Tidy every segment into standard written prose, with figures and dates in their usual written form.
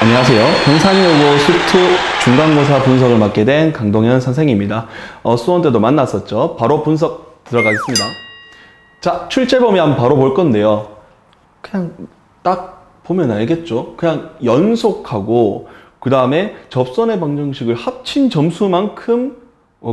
안녕하세요. 경산여고 수투 중간고사 분석을 맡게 된 강동현 선생입니다. 수원 때도 만났었죠. 바로 분석 들어가겠습니다. 자, 출제범위 한번 바로 볼 건데요. 그냥 딱 보면 알겠죠. 그냥 연속하고 그 다음에 접선의 방정식을 합친 점수만큼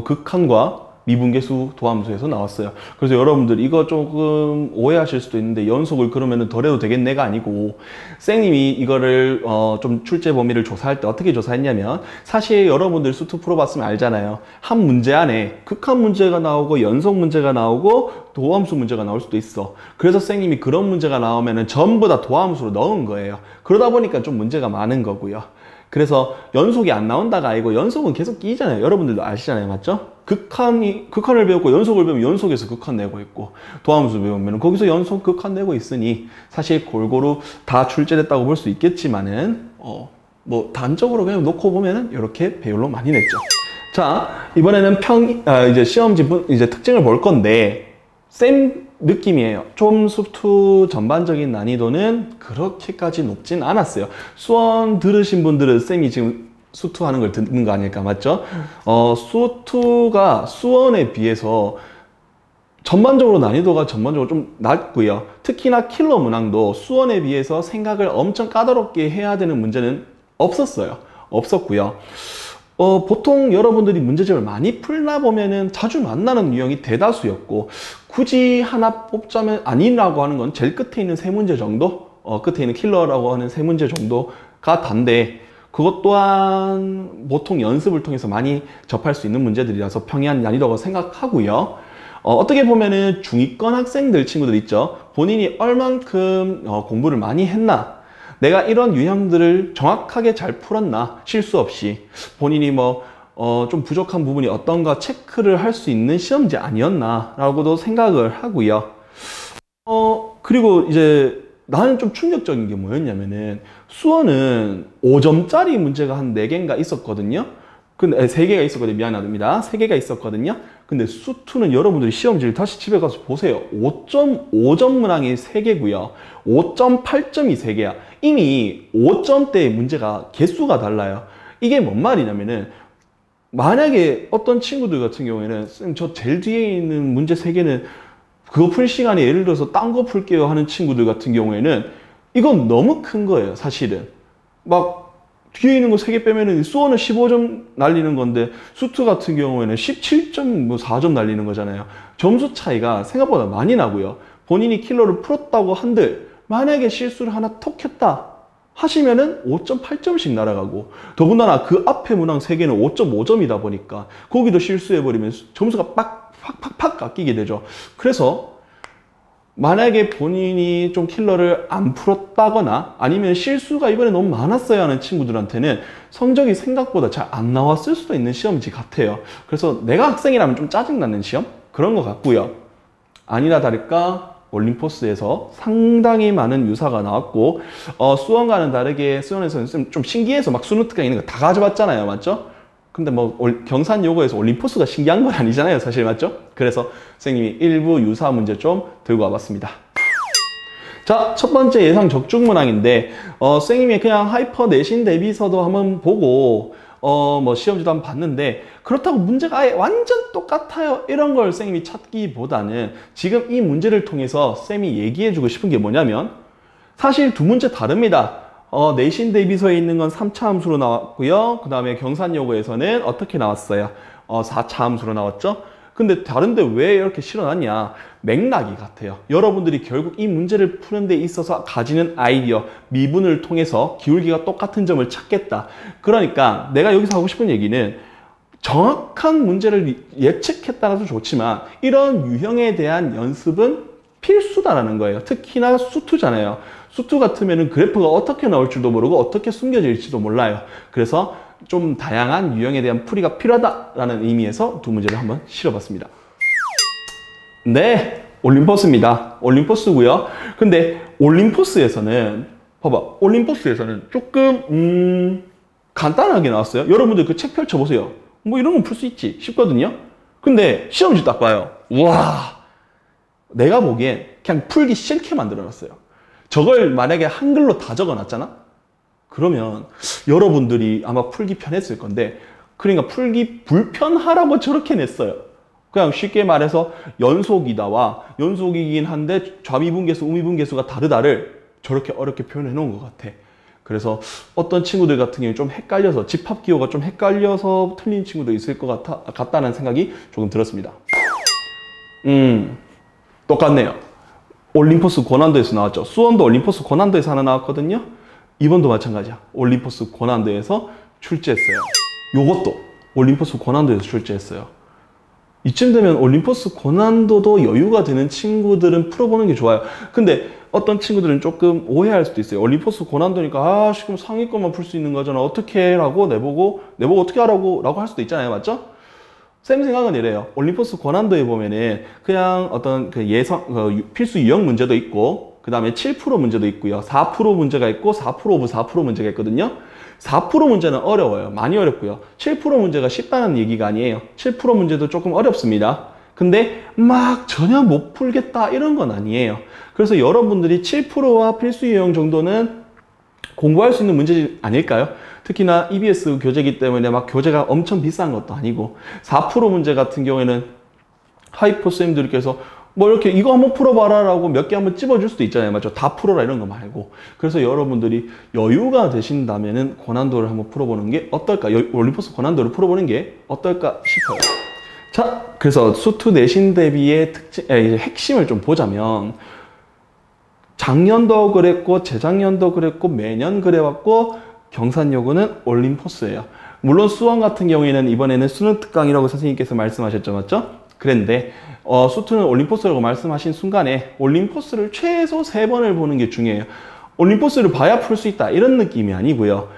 극한과 미분계수 도함수에서 나왔어요. 그래서 여러분들 이거 조금 오해하실 수도 있는데 연속을 그러면은 덜 해도 되겠네가 아니고, 쌤님이 이거를 좀 출제 범위를 조사할 때 어떻게 조사했냐면, 사실 여러분들 수투 풀어봤으면 알잖아요. 한 문제 안에 극한 문제가 나오고 연속 문제가 나오고 도함수 문제가 나올 수도 있어. 그래서 쌤님이 그런 문제가 나오면은 전부 다 도함수로 넣은 거예요. 그러다 보니까 좀 문제가 많은 거고요. 그래서 연속이 안 나온다가 아니고 연속은 계속 끼잖아요. 여러분들도 아시잖아요. 맞죠? 극한을 배웠고 연속을 배우면 연속에서 극한 내고 있고, 도함수 배우면 거기서 연속 극한 내고 있으니 사실 골고루 다 출제됐다고 볼 수 있겠지만은 뭐 단적으로 그냥 놓고 보면은 이렇게 배열로 많이 냈죠. 자, 이번에는 이제 시험지 이제 특징을 볼 건데, 쌤 느낌이에요. 좀 수투 전반적인 난이도는 그렇게까지 높진 않았어요. 수원 들으신 분들은 쌤이 지금 수투 하는 걸 듣는 거 아닐까, 맞죠? 수투가 수원에 비해서 전반적으로 난이도가 전반적으로 좀 낮고요. 특히나 킬러 문항도 수원에 비해서 생각을 엄청 까다롭게 해야 되는 문제는 없었고요. 보통 여러분들이 문제집을 많이 풀다 보면은 자주 만나는 유형이 대다수였고, 굳이 하나 뽑자면 아니라고 하는 건 제일 끝에 있는 세 문제 정도? 끝에 있는 킬러라고 하는 세 문제 정도가 단데, 그것 또한 보통 연습을 통해서 많이 접할 수 있는 문제들이라서 평이한 난이도라고 생각하고요. 어떻게 보면은 중위권 학생들 친구들 있죠. 본인이 얼만큼 공부를 많이 했나, 내가 이런 유형들을 정확하게 잘 풀었나, 실수 없이 본인이 좀 부족한 부분이 어떤가 체크를 할 수 있는 시험지 아니었나 라고도 생각을 하고요. 그리고 이제 나는 좀 충격적인 게 뭐였냐면은, 수원은 5점짜리 문제가 한 4개인가 있었거든요. 근데 3개가 있었거든요. 미안합니다. 3개가 있었거든요. 근데 수투는 여러분들이 시험지를 다시 집에 가서 보세요. 5.5점 문항이 3개고요. 5.8점이 3개야. 이미 5점대의 문제가 개수가 달라요. 이게 뭔 말이냐면은, 만약에 어떤 친구들 같은 경우에는 쌤, 저 제일 뒤에 있는 문제 3개는 그거 풀 시간에 예를 들어서 딴 거 풀게요 하는 친구들 같은 경우에는 이건 너무 큰 거예요. 사실은 막 뒤에 있는 거 3개 빼면은 수원은 15점 날리는 건데 수투 같은 경우에는 17.4점 날리는 거잖아요. 점수 차이가 생각보다 많이 나고요. 본인이 킬러를 풀었다고 한들 만약에 실수를 하나 톡 했다 하시면은 5.8점씩 날아가고, 더군다나 그 앞에 문항 3개는 5.5점이다 보니까 거기도 실수해버리면 점수가 팍팍팍 깎이게 되죠. 그래서 만약에 본인이 좀 킬러를 안 풀었다거나 아니면 실수가 이번에 너무 많았어야 하는 친구들한테는 성적이 생각보다 잘 안 나왔을 수도 있는 시험지 같아요. 그래서 내가 학생이라면 좀 짜증나는 시험? 그런 것 같고요. 아니나 다를까 올림포스에서 상당히 많은 유사가 나왔고, 수원과는 다르게 수원에서는 좀 신기해서 막 수능 특강 있는 거 다 가져봤잖아요. 맞죠? 근데 경산여고에서 올림포스가 신기한 건 아니잖아요. 사실 맞죠? 그래서 선생님이 일부 유사 문제 좀 들고 와봤습니다. 자, 첫 번째 예상 적중 문항인데, 선생님이 그냥 하이퍼 내신 대비서도 한번 보고 시험지도 한번 봤는데, 그렇다고 문제가 아예 완전 똑같아요 이런 걸 쌤이 찾기보다는 지금 이 문제를 통해서 쌤이 얘기해주고 싶은 게 뭐냐면, 사실 두 문제 다릅니다. 내신 대비서에 있는 건 3차 함수로 나왔고요. 그 다음에 경산여고에서는 어떻게 나왔어요? 4차 함수로 나왔죠? 근데 다른데 왜 이렇게 실어놨냐? 맥락이 같아요. 여러분들이 결국 이 문제를 푸는 데 있어서 가지는 아이디어, 미분을 통해서 기울기가 똑같은 점을 찾겠다. 그러니까 내가 여기서 하고 싶은 얘기는, 정확한 문제를 예측했다라도 좋지만 이런 유형에 대한 연습은 필수다라는 거예요. 특히나 수투잖아요. 수투 같으면은 그래프가 어떻게 나올 줄도 모르고 어떻게 숨겨질지도 몰라요. 그래서 좀 다양한 유형에 대한 풀이가 필요하다라는 의미에서 두 문제를 한번 실어봤습니다. 네, 올림포스입니다. 올림포스고요. 근데 올림포스에서는 봐봐, 올림포스에서는 조금 간단하게 나왔어요. 여러분들 그 책 펼쳐보세요. 뭐 이런 건 풀 수 있지, 쉽거든요. 근데 시험지 딱 봐요. 와, 내가 보기엔 그냥 풀기 싫게 만들어놨어요. 저걸 만약에 한글로 다 적어놨잖아? 그러면 여러분들이 아마 풀기 편했을 건데, 그러니까 풀기 불편하라고 저렇게 냈어요. 그냥 쉽게 말해서 연속이다와 연속이긴 한데 좌미분계수, 우미분계수가 다르다를 저렇게 어렵게 표현해 놓은 것 같아. 그래서 어떤 친구들 같은 경우에 좀 헷갈려서, 집합기호가 좀 헷갈려서 틀린 친구도 있을 것 같다는 생각이 조금 들었습니다. 똑같네요. 올림포스 고난도에서 나왔죠. 수원도 올림포스 고난도에서 하나 나왔거든요. 이번도 마찬가지야. 올림포스 고난도에서 출제했어요. 요것도 올림포스 고난도에서 출제했어요. 이쯤 되면 올림포스 고난도도 여유가 되는 친구들은 풀어보는 게 좋아요. 근데 어떤 친구들은 조금 오해할 수도 있어요. 올림포스 고난도니까 지금 상위권만 풀 수 있는 거잖아. 어떻게 해? 라고 내보고 어떻게 하라고? 라고 할 수도 있잖아요. 맞죠? 쌤 생각은 이래요. 올림포스 고난도에 보면은 그냥 어떤 그 필수 유형 문제도 있고, 그 다음에 7% 문제도 있고요. 4% 문제가 있고, 4% 오브 4% 문제가 있거든요. 4% 문제는 어려워요. 많이 어렵고요. 7% 문제가 쉽다는 얘기가 아니에요. 7% 문제도 조금 어렵습니다. 근데 막 전혀 못 풀겠다 이런 건 아니에요. 그래서 여러분들이 7%와 필수 유형 정도는 공부할 수 있는 문제지 아닐까요? 특히나 EBS 교재이기 때문에 막 교재가 엄청 비싼 것도 아니고, 4% 문제 같은 경우에는 하이퍼 쌤들께서 뭐 이렇게 이거 한번 풀어봐라 라고 몇 개 한번 찝어줄 수도 있잖아요. 맞죠? 다 풀어라 이런 거 말고. 그래서 여러분들이 여유가 되신다면은 고난도를 한번 풀어보는 게 어떨까? 올림포스 고난도를 풀어보는 게 어떨까 싶어요. 자, 그래서 수투 내신 대비의 핵심을 좀 보자면, 작년도 그랬고 재작년도 그랬고 매년 그래왔고 경산여고는 올림포스예요. 물론 수원 같은 경우에는 이번에는 수능 특강이라고 선생님께서 말씀하셨죠, 맞죠? 그런데 수투는 올림포스라고 말씀하신 순간에 올림포스를 최소 3번을 보는 게 중요해요. 올림포스를 봐야 풀 수 있다 이런 느낌이 아니고요.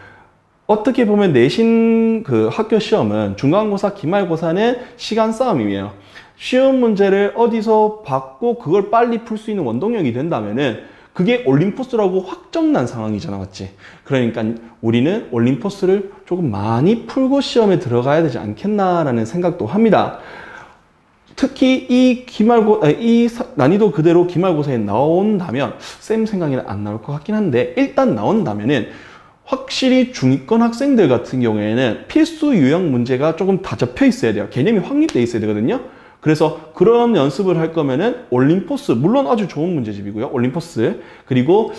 어떻게 보면 내신 그 학교 시험은 중간고사, 기말고사는 시간 싸움이에요. 쉬운 문제를 어디서 받고 그걸 빨리 풀 수 있는 원동력이 된다면은 그게 올림포스라고 확정난 상황이잖아, 맞지? 그러니까 우리는 올림포스를 조금 많이 풀고 시험에 들어가야 되지 않겠나라는 생각도 합니다. 특히 이 난이도 그대로 기말고사에 나온다면 쌤 생각에는 안 나올 것 같긴 한데, 일단 나온다면은 확실히 중위권 학생들 같은 경우에는 필수 유형 문제가 조금 다 접혀 있어야 돼요. 개념이 확립돼 있어야 되거든요. 그래서 그런 연습을 할 거면은 올림포스, 물론 아주 좋은 문제집이고요. 올림포스, 그리고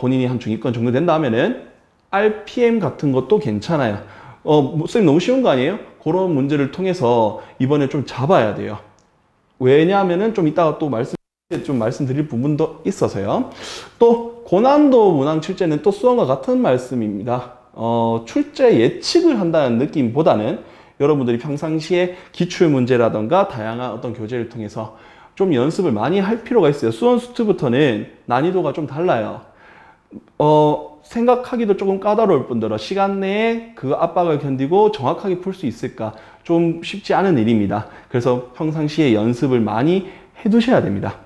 본인이 한 중위권 정도 된다면은 RPM 같은 것도 괜찮아요. 쌤 너무 쉬운 거 아니에요? 그런 문제를 통해서 이번에 좀 잡아야 돼요. 왜냐하면은 좀 이따가 또 말씀드릴 부분도 있어서요. 또 고난도 문항 출제는 또 수원과 같은 말씀입니다. 출제 예측을 한다는 느낌보다는 여러분들이 평상시에 기출문제라던가 다양한 어떤 교재를 통해서 좀 연습을 많이 할 필요가 있어요. 수원 수투부터는 난이도가 좀 달라요. 생각하기도 조금 까다로울 뿐더러 시간 내에 그 압박을 견디고 정확하게 풀 수 있을까 좀 쉽지 않은 일입니다. 그래서 평상시에 연습을 많이 해두셔야 됩니다.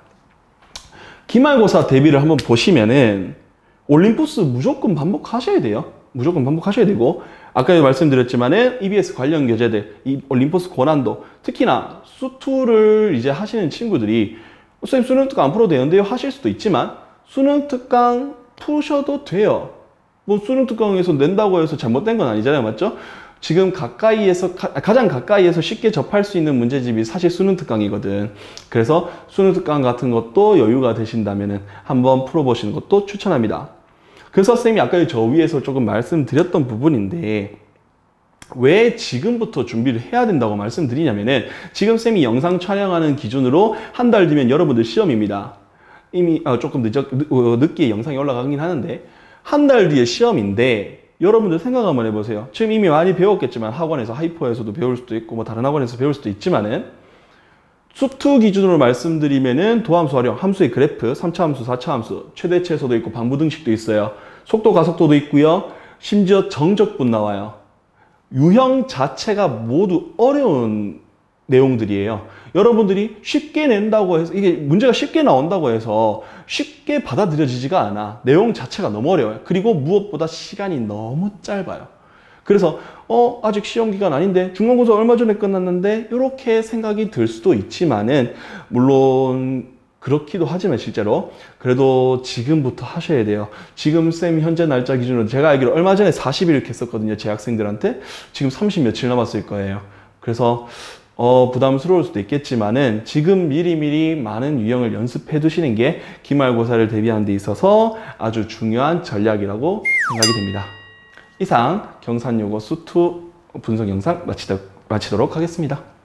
기말고사 대비를 한번 보시면은 올림포스 무조건 반복하셔야 돼요. 무조건 반복하셔야 되고, 아까 말씀드렸지만은 EBS 관련 교재들, 이 올림포스 고난도, 특히나 수투를 이제 하시는 친구들이 쌤 수능 특강 안 풀어도 되는데요 하실 수도 있지만, 수능 특강 푸셔도 돼요. 뭐 수능 특강에서 낸다고 해서 잘못된 건 아니잖아요, 맞죠? 지금 가장 가까이에서 쉽게 접할 수 있는 문제집이 사실 수능 특강이거든. 그래서 수능 특강 같은 것도 여유가 되신다면은 한번 풀어보시는 것도 추천합니다. 그래서 쌤이 아까 저 위에서 조금 말씀드렸던 부분인데, 왜 지금부터 준비를 해야 된다고 말씀드리냐면은, 지금 쌤이 영상 촬영하는 기준으로 한 달 뒤면 여러분들 시험입니다. 이미 조금 늦게 영상이 올라가긴 하는데, 한 달 뒤에 시험인데 여러분들 생각 한번 해보세요. 지금 이미 많이 배웠겠지만, 학원에서 하이퍼에서도 배울 수도 있고 뭐 다른 학원에서 배울 수도 있지만은, 수투 기준으로 말씀드리면은 도함수 활용, 함수의 그래프, 3차 함수, 4차 함수, 최대치에서도 있고 방부등식도 있어요. 속도 가속도도 있고요. 심지어 정적분 나와요. 유형 자체가 모두 어려운 내용들이에요. 여러분들이 쉽게 낸다고 해서, 이게 문제가 쉽게 나온다고 해서 쉽게 받아들여지지가 않아. 내용 자체가 너무 어려워요. 그리고 무엇보다 시간이 너무 짧아요. 그래서 아직 시험 기간 아닌데, 중간고사 얼마 전에 끝났는데 이렇게 생각이 들 수도 있지만은, 물론 그렇기도 하지만 실제로 그래도 지금부터 하셔야 돼요. 지금 쌤 현재 날짜 기준으로 제가 알기로 얼마 전에 40일 이렇게 했었거든요. 재학생들한테. 지금 30 며칠 남았을 거예요. 그래서 부담스러울 수도 있겠지만은 지금 미리미리 많은 유형을 연습해 두시는 게 기말고사를 대비하는 데 있어서 아주 중요한 전략이라고 생각이 됩니다. 이상 경산요거 수2 분석 영상 마치도록 하겠습니다.